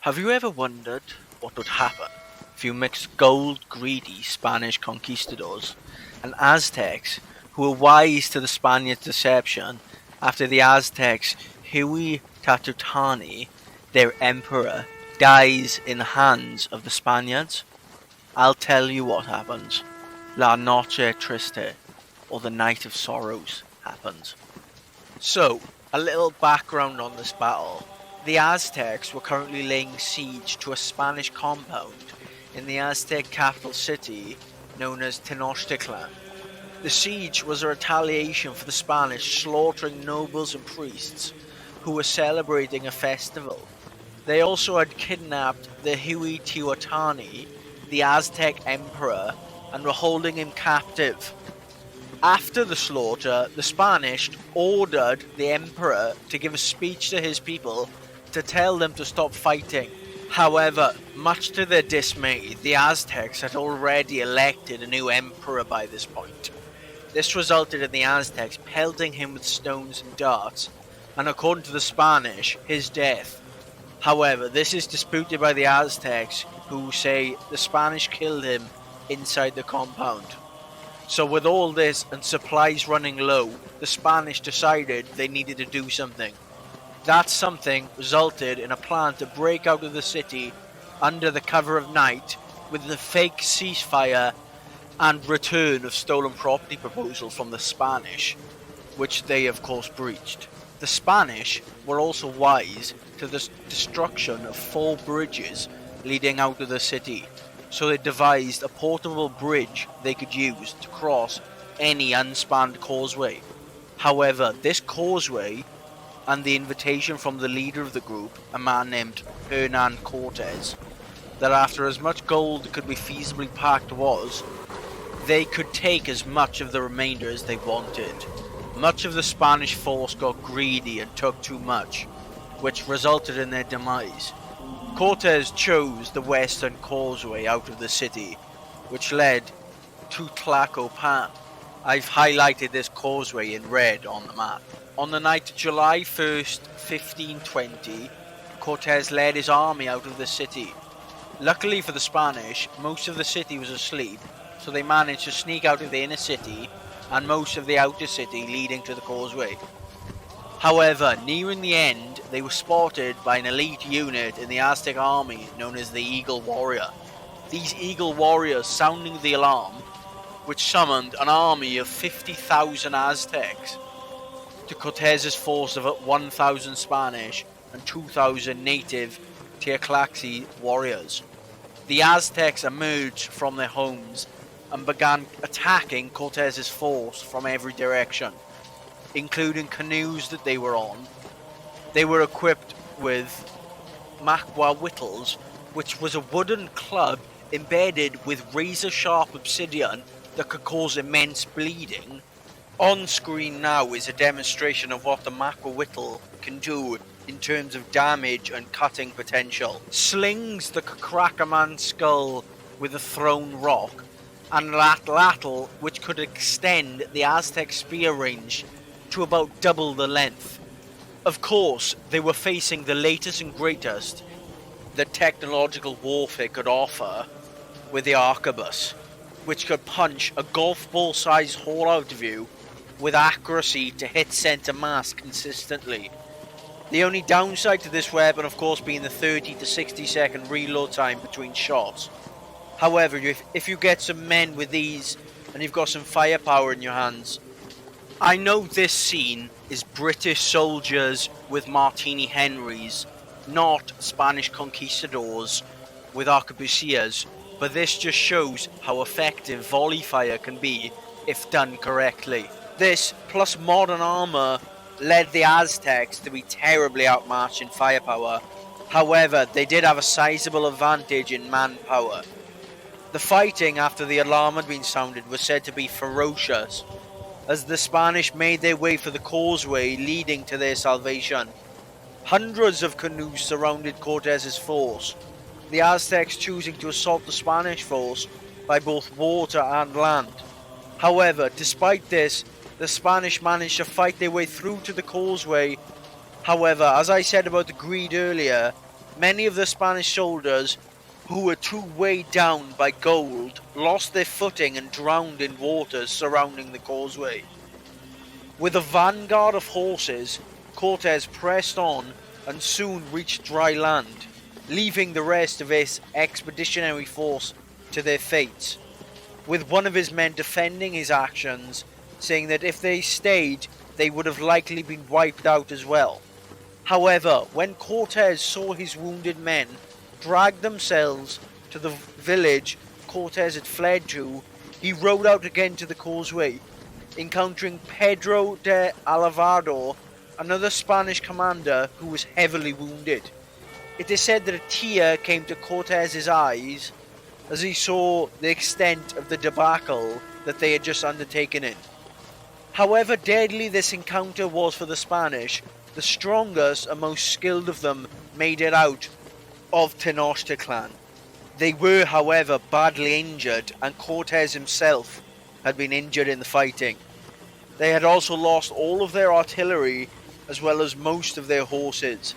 Have you ever wondered what would happen if you mixed gold-greedy Spanish conquistadors and Aztecs who were wise to the Spaniards' deception after the Aztecs' Huey Tatutani, their emperor, dies in the hands of the Spaniards? I'll tell you what happens. La Noche Triste, or the Night of Sorrows, happens. So, a little background on this battle. The Aztecs were currently laying siege to a Spanish compound in the Aztec capital city known as Tenochtitlan. The siege was a retaliation for the Spanish slaughtering nobles and priests who were celebrating a festival. They also had kidnapped the Hueyteotani, the Aztec emperor, and were holding him captive. After the slaughter, the Spanish ordered the emperor to give a speech to his people to tell them to stop fighting. However, much to their dismay, the Aztecs had already elected a new emperor by this point. This resulted in the Aztecs pelting him with stones and darts, and according to the Spanish, his death. However, this is disputed by the Aztecs, who say the Spanish killed him inside the compound. So with all this and supplies running low, the Spanish decided they needed to do something. That something resulted in a plan to break out of the city under the cover of night with the fake ceasefire and return of stolen property proposal from the Spanish, which they of course breached. The Spanish were also wise to the destruction of 4 bridges leading out of the city, so they devised a portable bridge they could use to cross any unspanned causeway. However, this causeway and the invitation from the leader of the group, a man named Hernan Cortes, that after as much gold could be feasibly packed was, they could take as much of the remainder as they wanted. Much of the Spanish force got greedy and took too much, which resulted in their demise. Cortes chose the western causeway out of the city, which led to Tlacopan. I've highlighted this causeway in red on the map. On the night of July 1st, 1520, Cortes led his army out of the city. Luckily for the Spanish, most of the city was asleep, so they managed to sneak out of the inner city and most of the outer city leading to the causeway. However, nearing the end, they were spotted by an elite unit in the Aztec army known as the Eagle Warrior. These Eagle Warriors sounding the alarm, which summoned an army of 50,000 Aztecs to Cortez's force of 1,000 Spanish and 2,000 native Tlaxcala warriors. The Aztecs emerged from their homes and began attacking Cortez's force from every direction, including canoes that they were on. They were equipped with maquahuitls, which was a wooden club embedded with razor-sharp obsidian that could cause immense bleeding. On screen now is a demonstration of what the maquahuitl can do in terms of damage and cutting potential. Slings that could crack a man's skull with a thrown rock, and latlatl, which could extend the Aztec spear range to about double the length. Of course, they were facing the latest and greatest that technological warfare could offer with the arquebus, which could punch a golf ball sized hole out of you with accuracy to hit center mass consistently. The only downside to this weapon, of course, being the 30 to 60 second reload time between shots. However, if you get some men with these and you've got some firepower in your hands, I know this scene is British soldiers with Martini Henrys, not Spanish conquistadors with arquebusiers, but this just shows how effective volley fire can be if done correctly. This, plus modern armor, led the Aztecs to be terribly outmatched in firepower. However, they did have a sizable advantage in manpower. The fighting after the alarm had been sounded was said to be ferocious, as the Spanish made their way for the causeway leading to their salvation. Hundreds of canoes surrounded Cortez's force, the Aztecs choosing to assault the Spanish force by both water and land. However, despite this, the Spanish managed to fight their way through to the causeway. However, as I said about the greed earlier, Many of the Spanish soldiers, who were too weighed down by gold, lost their footing and drowned in waters surrounding the causeway. With a vanguard of horses, Cortes pressed on and soon reached dry land, leaving the rest of his expeditionary force to their fates, with one of his men defending his actions, saying that if they stayed, they would have likely been wiped out as well. However, when Cortes saw his wounded men drag themselves to the village Cortes had fled to, he rode out again to the causeway, encountering Pedro de Alvarado, another Spanish commander who was heavily wounded. It is said that a tear came to Cortes's eyes as he saw the extent of the debacle that they had just undertaken in. However deadly this encounter was for the Spanish, the strongest and most skilled of them made it out of Tenochtitlan. They were, however, badly injured, and Cortes himself had been injured in the fighting. They had also lost all of their artillery as well as most of their horses.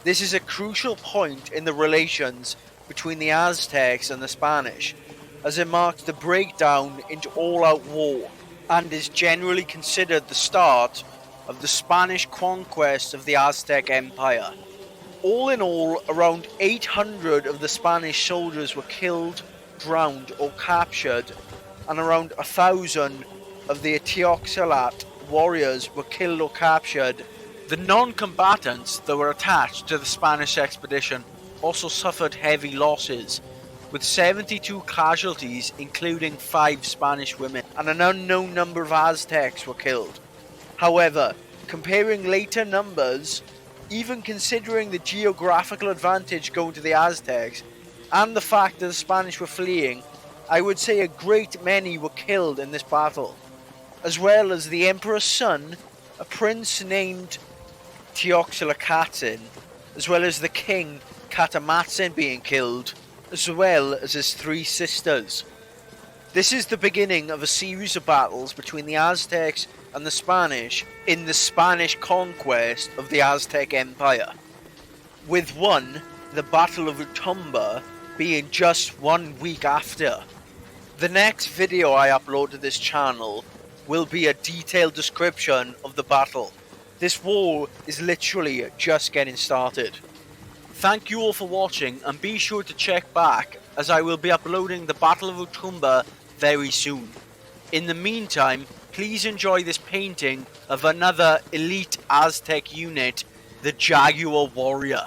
This is a crucial point in the relations between the Aztecs and the Spanish, as it marks the breakdown into all-out war, and is generally considered the start of the Spanish conquest of the Aztec Empire. All in all, around 800 of the Spanish soldiers were killed, drowned or captured, and around 1,000 of the Tenochtitlan warriors were killed or captured. The non-combatants that were attached to the Spanish expedition also suffered heavy losses, with 72 casualties including 5 Spanish women, and an unknown number of Aztecs were killed. However, comparing later numbers, even considering the geographical advantage going to the Aztecs, and the fact that the Spanish were fleeing, I would say a great many were killed in this battle, as well as the Emperor's son, a prince named Tenochtitlan, as well as the king Catamatzin being killed, as well as his 3 sisters. This is the beginning of a series of battles between the Aztecs and the Spanish in the Spanish conquest of the Aztec Empire, with one, the Battle of Utumba, being just 1 week after. The next video I upload to this channel will be a detailed description of the battle. This war is literally just getting started. Thank you all for watching, and be sure to check back as I will be uploading the Battle of Utumba very soon. In the meantime, please enjoy this painting of another elite Aztec unit, the Jaguar Warrior.